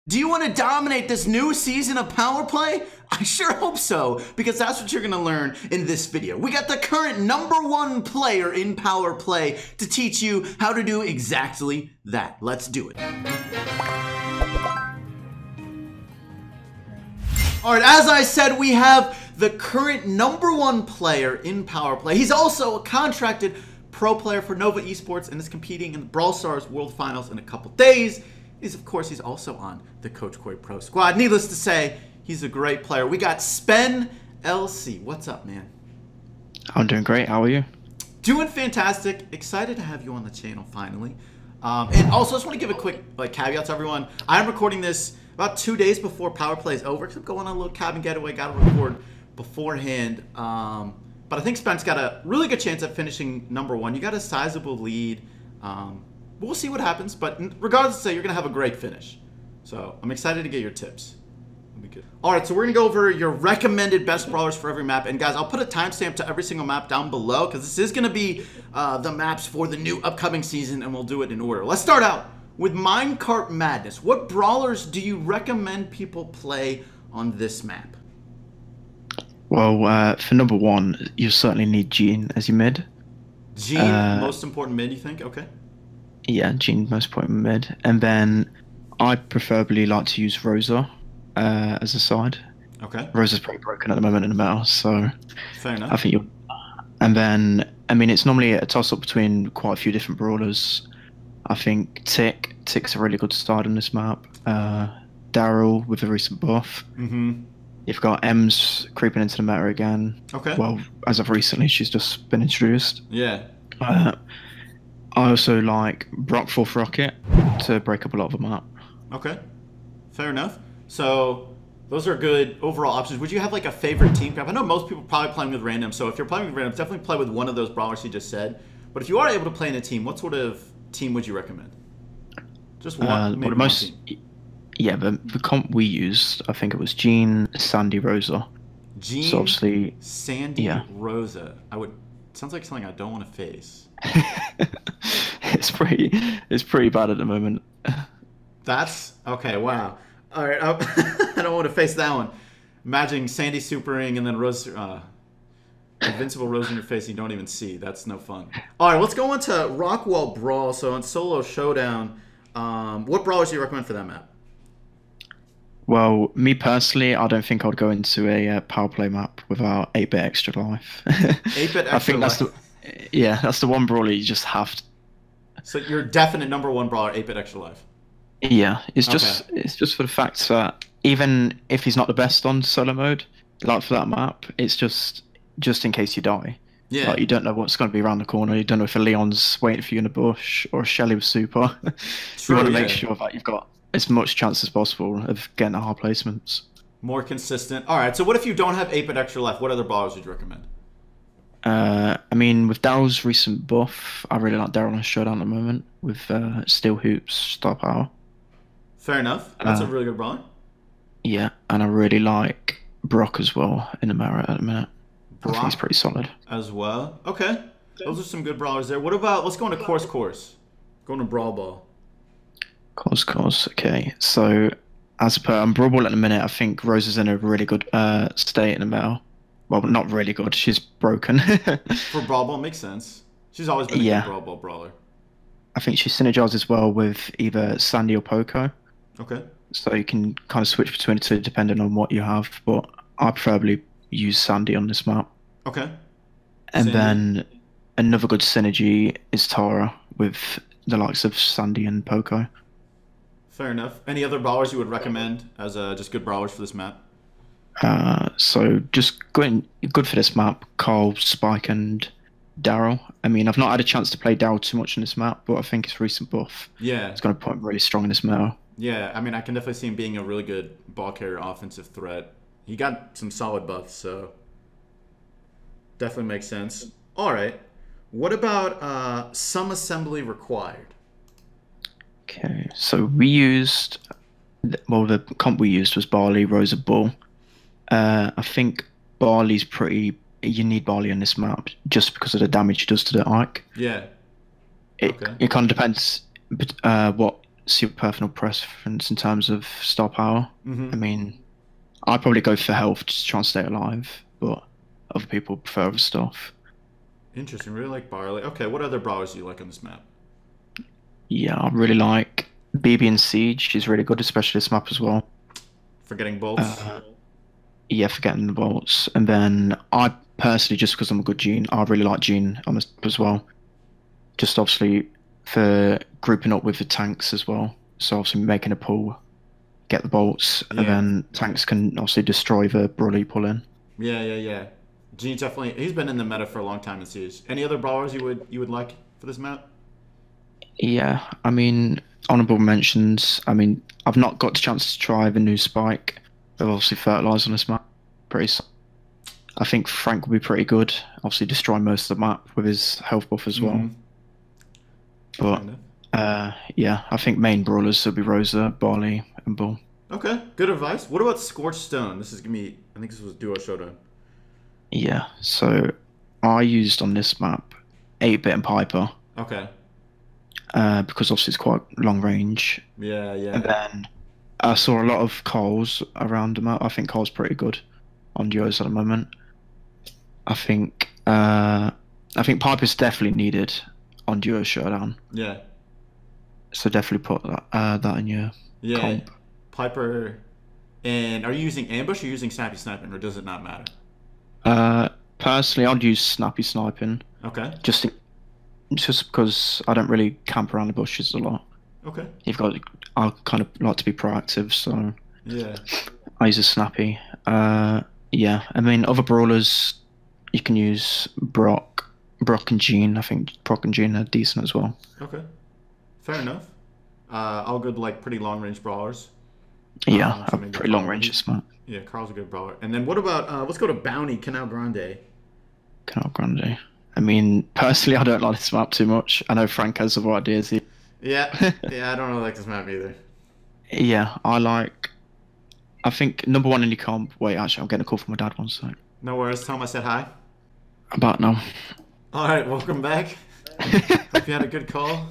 Do you want to dominate this new season of Power Play? I sure hope so, because that's what you're going to learn in this video. We got the current #1 player in Power Play to teach you how to do exactly that. Let's do it. Alright, as I said, we have the current #1 player in Power Play. He's also a contracted pro player for Nova Esports and is competing in the Brawl Stars World Finals in a couple days. Of course, he's also on the Coach Cory Pro Squad. Needless to say, he's a great player. We got SpenLC. What's up, man? I'm doing great. How are you? Doing fantastic. Excited to have you on the channel finally. And also, I just want to give a quick caveat to everyone. I'm recording this about 2 days before Power Play is over because I'm going on a little cabin getaway. Got to record beforehand. But I think Spen's got a really good chance at finishing #1. You got a sizable lead. We'll see what happens, but regardless, you're going to have a great finish. So I'm excited to get your tips. It'll be good. All right, so we're going to go over your recommended best brawlers for every map. And guys, I'll put a timestamp to every single map down below because this is going to be the maps for the new upcoming season, and we'll do it in order. Let's start out with Minecart Madness. What brawlers do you recommend people play on this map? Well, for #1, you certainly need Jean as your mid. Jean, most important mid, you think? Okay. Yeah, Jean, most important mid. And then I preferably like to use Rosa as a side. Okay. Rosa's pretty broken at the moment in the meta, so fair enough. I think you'll... And then, I mean, it's normally a toss-up between quite a few different brawlers. I think Tick's a really good start on this map. Daryl with a recent buff. Mm-hmm. You've got Ems creeping into the meta again. Okay. Well, as of recently, she's just been introduced. Yeah. I also like Rockwall Rocket to break up a lot of the map. Okay. Fair enough. So those are good overall options. Would you have like a favorite team cap? I know most people probably playing with random, so if you're playing with random, definitely play with one of those brawlers you just said. But if you are able to play in a team, what sort of team would you recommend? Just one, maybe one team. Yeah, the comp we used, I think it was Jean, Sandy, Rosa. Jean, so obviously, Sandy, yeah. Rosa. Sounds like something I don't want to face. It's pretty bad at the moment. That's okay. Wow. All right, I don't want to face that one. Imagine Sandy supering and then Rose, invincible Rose in your face you don't even see. That's no fun. All right, let's go on to Rockwall Brawl. So on Solo Showdown, what brawlers do you recommend for that map? Well, me personally, I don't think I'd go into a Power Play map without 8-bit extra life. 8-bit extra I think life. That's the one brawler you just have to. So your definite #1 brawler, 8-bit extra life. Yeah, it's just for the fact that even if he's not the best on solo mode, like for that map, it's just in case you die. Yeah. Like you don't know what's going to be around the corner. You don't know if a Leon's waiting for you in the bush or a Shelly with super. True, you want to make sure that you've got as much chance as possible of getting the hard placements. More consistent. All right, so what if you don't have 8-bit extra life? What other brawlers would you recommend? I mean, with Daryl's recent buff, I really like Daryl on Showdown at the moment with Steel Hoops, Star Power. Fair enough. That's a really good brawler. Yeah, and I really like Brock as well in the meta at the minute. Brock I think he's pretty solid. As well. Okay. Those are some good brawlers there. What about, let's go into Coarse Course. Going to Brawl Ball. Coarse Course, okay. So, as per Brawl Ball at the minute, I think Rose is in a really good state in the meta. Well, not really good. She's broken. For Brawl Ball, makes sense. She's always been a good Brawl Ball brawler. I think she synergizes well with either Sandy or Poco. Okay. So you can kind of switch between the two depending on what you have. But I preferably use Sandy on this map. Okay. And then another good synergy is Tara with the likes of Sandy and Poco. Fair enough. Any other brawlers you would recommend as just good brawlers for this map? So just good for this map, Carl, Spike, and Daryl. I mean, I've not had a chance to play Daryl too much in this map, but I think his recent buff is going to put him really strong in this meta. Yeah, I mean, I can definitely see him being a really good ball carrier offensive threat. He got some solid buffs, so definitely makes sense. All right. What about some assembly required? Okay, so we used... Well, the comp we used was Barley, Rosa, Bull. I think Barley's pretty... You need Barley in this map just because of the damage it does to the Ike. Yeah. It kind of depends what super personal preference in terms of star power. Mm-hmm. I mean, I'd probably go for health just to try and stay alive, but other people prefer other stuff. Interesting. Really like Barley. Okay, what other brawlers do you like on this map? Yeah, I really like BB and Siege. She's really good, especially this map as well. For getting bolts? Yeah, for getting the bolts. And then I personally, just because I'm a good Gene, I really like Gene on this as well. Just obviously for grouping up with the tanks as well. So obviously making a pull, get the bolts, and then tanks can obviously destroy the brawler you pull in. Yeah. Gene's definitely, he's been in the meta for a long time in Siege. Any other brawlers you would like for this map? Yeah, I mean, honourable mentions. I mean, I've not got the chance to try the new Spike. They've obviously fertilised on this map. I think Frank will be pretty good. Obviously, destroy most of the map with his health buff as well. But yeah, I think main brawlers will be Rosa, Barley, and Bull. Okay, good advice. What about Scorched Stone? This is gonna be, I think this was Duo Showdown. Yeah, so I used on this map 8-bit and Piper. Okay. Because obviously it's quite long range. Yeah. And then I saw a lot of Coles around the map. I think Cole's pretty good on duos at the moment. I think Piper's definitely needed on Duo Showdown. Yeah. So definitely put that in your comp. Piper. And are you using ambush or using snappy sniping, or does it not matter? Personally, I'd use snappy sniping. Okay. Just because I don't really camp around the bushes a lot. Okay. I kind of like to be proactive, so yeah, I use a snappy. Yeah, I mean other brawlers you can use Brock and Gene. I think Brock and Gene are decent as well. Okay, fair enough. All good, like pretty long range brawlers. Yeah, pretty long range this map. Yeah, Carl's a good brawler. And then what about let's go to Bounty, Canal Grande. Canal Grande. I mean, personally, I don't like this map too much. I know Frank has other ideas here. Yeah, I don't really like this map either. Yeah, I think #1 in the comp. Wait, actually, I'm getting a call from my dad one sec. No worries. Tell him I said hi. About now. All right, welcome back. Hope you had a good call.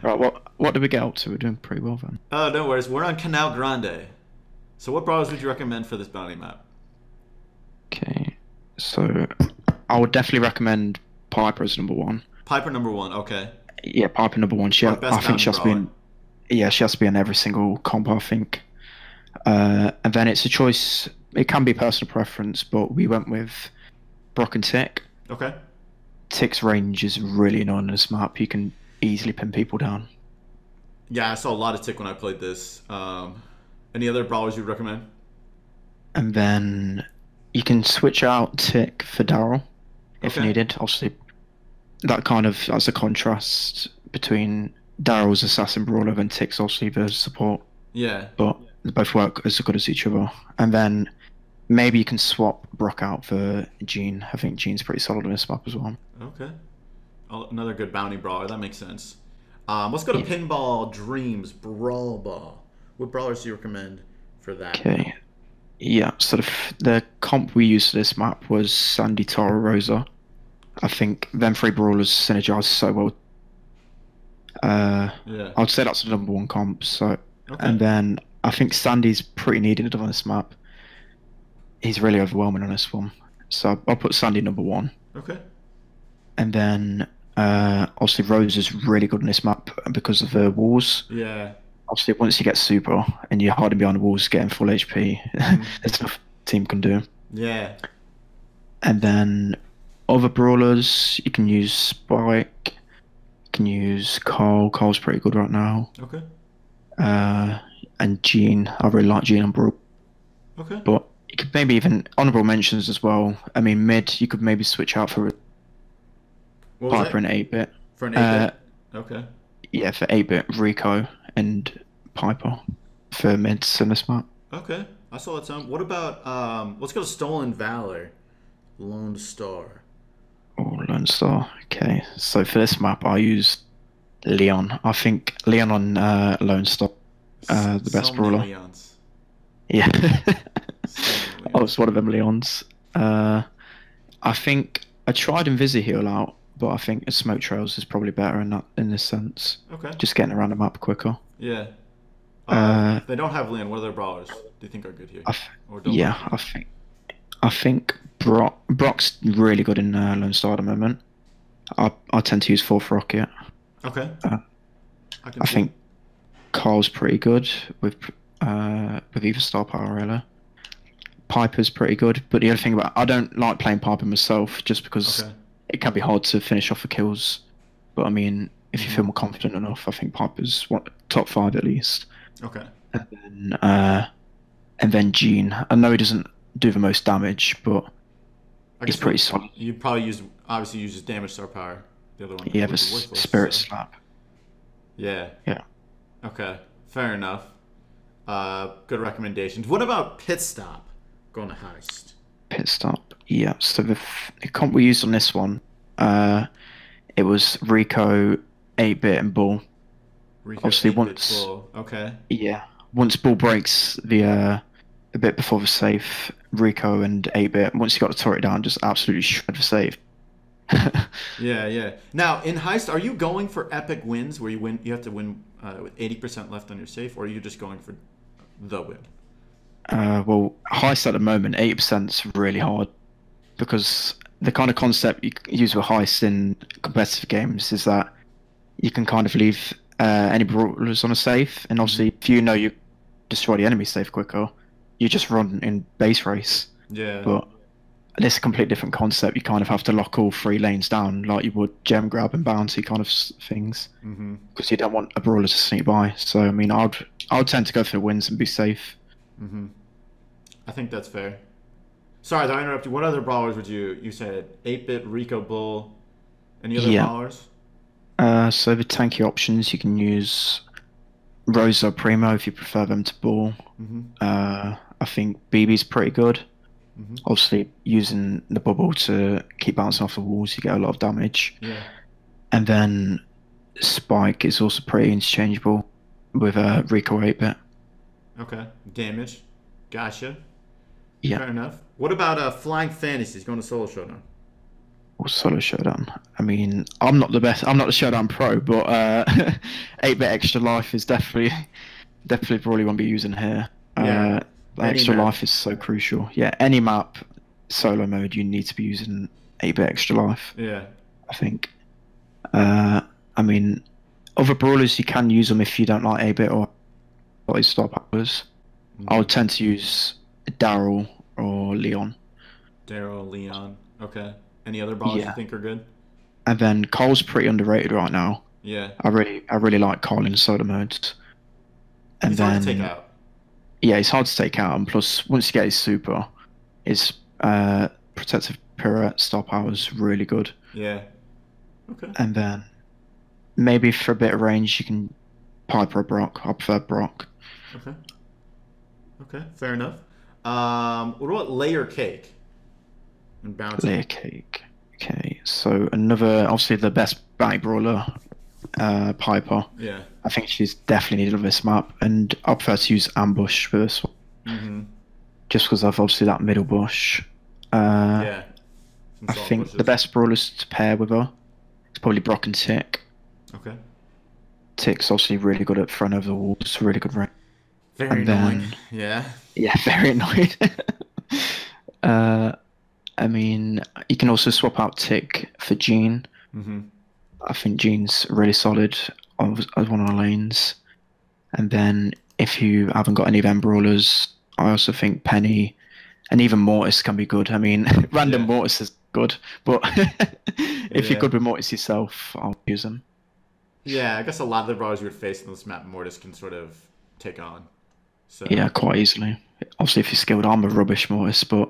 Right, what did we get up to? We're doing pretty well then. Oh, no worries. We're on Canal Grande. So what brawlers would you recommend for this bounty map? Okay, so I would definitely recommend Piper as #1. Piper #1, okay. Yeah, Piper #1. I think she has to be in. Yeah, she has to be in every single comp, I think. And then it's a choice. It can be personal preference, but we went with Brock and Tick. Okay. Tick's range is really annoying on this map. You can easily pin people down. Yeah, I saw a lot of Tick when I played this. Any other brawlers you'd recommend? And then you can switch out Tick for Daryl if needed. Obviously, that's a contrast between Daryl's assassin brawler and Tick's obviously the support. Yeah. But they both work as good as each other. And then maybe you can swap Brock out for Gene. I think Gene's pretty solid on this map as well. Okay. Another good bounty brawler. That makes sense. Let's go to Pinball Dreams Brawl Ball. What brawlers do you recommend for that? Okay. Yeah, so the comp we used for this map was Sandy, Tara, Rosa. I think them 3 brawlers synergize so well. Yeah. I'd say that's the #1 comp. So, and then I think Sandy's pretty needed on this map. He's really overwhelming on this one, so I'll put Sandy #1. Okay. And then obviously Rose is really good on this map because of the walls. Yeah. Obviously, once you get super and you're hiding behind the walls, getting full HP, there's nothing the team can do. Yeah. And then other brawlers, you can use Spike, you can use Carl. Carl's pretty good right now. Okay. And Gene. I really like Gene on Brawl. Okay. But you could maybe even honourable mentions as well. I mean, mid, you could maybe switch out for Piper and 8-bit. For an 8-bit? Okay. Yeah, for 8-bit, Rico and Piper for mids in this map. Okay. I saw that sound. What about, let's go to Stolen Valor. Lone Star. Oh, Lone Star. Okay. So for this map, I used Leon. I think Leon on Lone Star, the best brawler. Leons. Yeah. I was one of them Leons. I think I tried Invisi-Heal out, but I think Smoke Trails is probably better in this sense. Okay. Just getting around the map quicker. Yeah. If they don't have land, what other brawlers do you think are good here? Or don't Yeah, like I think Brock's really good in Lone Star at the moment. I tend to use Fourth Rocket. Okay. I think Carl's pretty good with either star power really. Piper's pretty good, but the other thing about I don't like playing Piper myself just because it can be hard to finish off the kills. But I mean, if you feel more confident enough, I think Piper's top 5 at least. Okay. And then Gene. I know he doesn't do the most damage, but he's pretty solid. You probably obviously uses damage star power. The other one. Yeah, the Spirit Slap. Yeah. Yeah. Okay. Fair enough. Good recommendations. What about Pit Stop? Going to heist. Pit Stop. Yeah. So the comp we used on this one, it was Rico, 8-bit, and Bull. Rico, obviously 8-bit, once Bull. Okay. Yeah. Once Bull breaks the a bit before the safe, Rico and 8-bit, once you got the turret down, just absolutely shred the safe. Yeah. Now in heist, are you going for epic wins where you have to win with 80% left on your safe, or are you just going for the win? Well, heist at the moment, 80% is really hard because the kind of concept you use with heist in competitive games is that you can kind of leave any brawlers on a safe, and obviously if you know you destroy the enemy safe quicker, you just run in base race. Yeah. But this is a completely different concept. You kind of have to lock all 3 lanes down like you would gem grab and bounty kind of things, because you don't want a brawler to sneak by. So I mean, I would tend to go for the wins and be safe. I think that's fair. Sorry, did I interrupt you? What other brawlers would you said 8-bit, Rico, Bull, any other brawlers? So the tanky options, you can use Rosa, Primo if you prefer them to Bull. I think BB's pretty good. Obviously, using the bubble to keep bouncing off the walls, you get a lot of damage. Yeah. And then Spike is also pretty interchangeable with Rico 8-bit. Okay. Damage. Gotcha. Yeah. Fair enough. What about Flying Fantasies going to Solo Showdown? Or Solo Showdown. I mean, I'm not the best. I'm not the Showdown pro, but 8-bit extra life is definitely probably won't be using here. Extra life is so crucial. Yeah, any map, solo mode, you need to be using 8-bit extra life. Yeah. I think. I mean, other brawlers you can use them if you don't like 8-bit or star powers. I would tend to use Daryl or Leon. Daryl, Leon. Okay. Any other brawlers you think are good? And then Cole's pretty underrated right now. Yeah. I really like Cole in solo modes. And he's hard to take out. Yeah, he's hard to take out, and plus once you get his super, his protective pirouette star power is really good. Yeah. Okay. And then maybe for a bit of range you can Piper or Brock. I prefer Brock. Okay, fair enough. What about Layer Cake and Bounty? Layer Cake. Okay, so another, obviously the best bounty brawler, Piper. Yeah. I think she's definitely needed on this map, and I prefer to use Ambush for this one. Just because I've obviously that middle bush. Yeah. I think the best brawlers to pair with her is probably Brock and Tick. Okay. Tick's obviously really good at front over the walls, really good range. Very annoying. Yeah. Yeah, very annoyed. I mean, you can also swap out Tick for Gene. I think Gene's really solid as one of the lanes. And then if you haven't got any of them brawlers, I also think Penny and even Mortis can be good. I mean, random Mortis is good, but if you're good with Mortis yourself, I'll use them. Yeah, I guess a lot of the brawlers you would face on this map, Mortis can sort of take on. So. Yeah, quite easily. Obviously, if you're skilled, I'm a rubbish Mortis, but...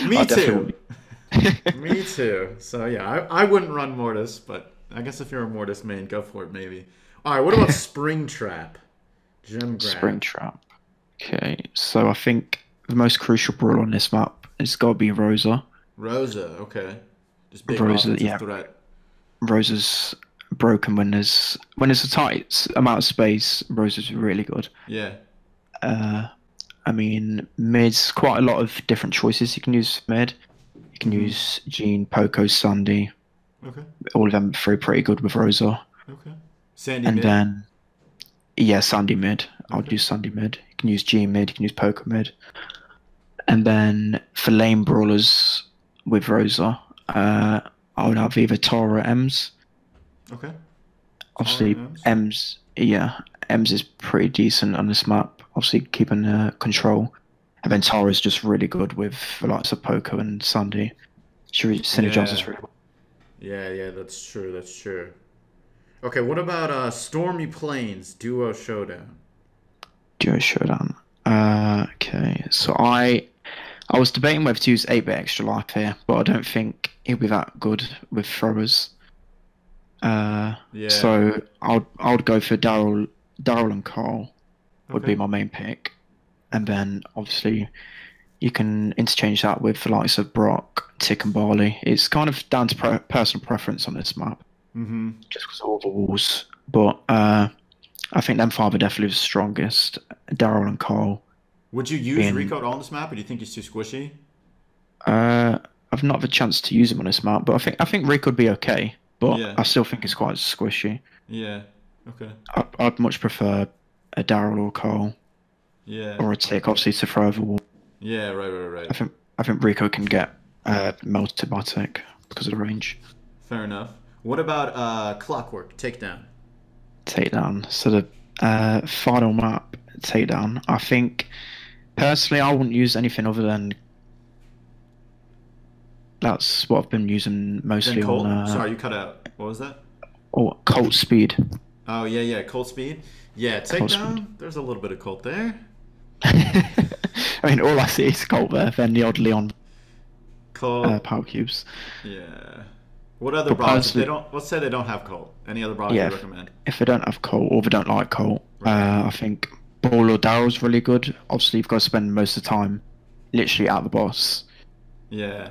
Me too. Me too. So yeah, I wouldn't run Mortis, but I guess if you're a Mortis main, go for it maybe. All right, what about Spring Trap? Gem grab. Spring Trap. Okay, so I think the most crucial brawler on this map has got to be Rosa. Rosa, okay. Just big Rosa, threat. Rosa's broken when there's a tight amount of space. Rosa's really good. Yeah. I mean, mid's quite a lot of different choices you can use for mid. You can use Jean, Poco, Sandy. Okay. All of them three pretty good with Rosa. Okay. Sandy and mid? then yeah, Sandy mid. I'll Okay. do Sandy mid. You can use G mid. You can use Poker mid. And then for lane brawlers with Rosa, I would have either Tara or Ems. Okay. Tara Obviously, Ems. Ems, yeah, Ems is pretty decent on this map. Obviously, keeping control. And then Tara's just really good with the likes of Poker and Sandy. She synergizes really well. Yeah, that's true. That's true. Okay, what about Stormy Plains Duo Showdown? Duo showdown. Okay, so I was debating whether to use 8-bit extra life here, but I don't think he'll be that good with throwers. Yeah. So I would go for Daryl and Carl would be my main pick, and then obviously you can interchange that with the likes of Brock, Tick, and Barley. It's kind of down to personal preference on this map, just because of all the walls. But I think them five are definitely the strongest. Daryl and Carl. Would you use Rico at all on this map, or do you think he's too squishy? I've not had a chance to use him on this map, but I think Rico would be okay. But Yeah. I still think it's quite squishy. Yeah. Okay. I'd much prefer a Daryl or Carl. Yeah. Or a Tick, obviously, to throw over the wall. Yeah. Right. I think Rico can get melted by Tick because of the range. Fair enough. What about Clockwork Takedown? Takedown. So the final map takedown. I think personally, I wouldn't use anything other than. That's what I've been using mostly Then Colt? on. Sorry, you cut out. What was that? Or Colt Speed. Oh yeah, Colt Speed. Yeah, Takedown. There's a little bit of Colt there. I mean, all I see is Colt there, then the odd Leon Colt. power cubes. Yeah. What other brawlers? If they don't, let's say they don't have Colt. Any other brawlers you recommend? If they don't have Colt or they don't like Colt, I think Ball or Daryl's really good. Obviously, you've got to spend most of the time literally at the boss. Yeah.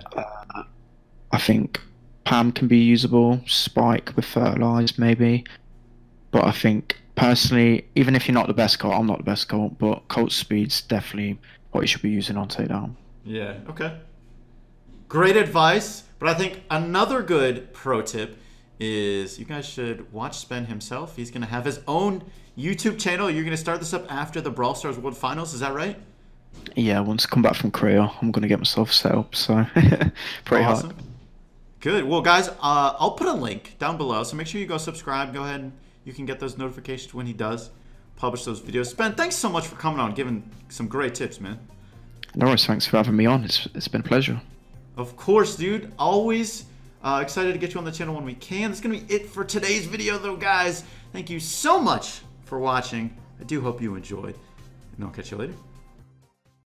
I think Pam can be usable. Spike with Fertilize maybe. But I think personally, even if you're not the best Colt, I'm not the best Colt, but Colt Speed's definitely what you should be using on takedown. Yeah. Okay. Great advice. But I think another good pro tip is you guys should watch Spen himself. He's going to have his own YouTube channel. You're going to start this up after the Brawl Stars World Finals. Is that right? Yeah, once I come back from Korea, I'm going to get myself set up. So, pretty hard. Good. Well, guys, I'll put a link down below. So make sure you go subscribe. Go ahead and you can get those notifications when he does publish those videos. Spen, thanks so much for coming on, giving some great tips, man. No worries. Thanks for having me on. It's been a pleasure. Of course, dude. Always excited to get you on the channel when we can. That's going to be it for today's video, though, guys. Thank you so much for watching. I do hope you enjoyed. And I'll catch you later.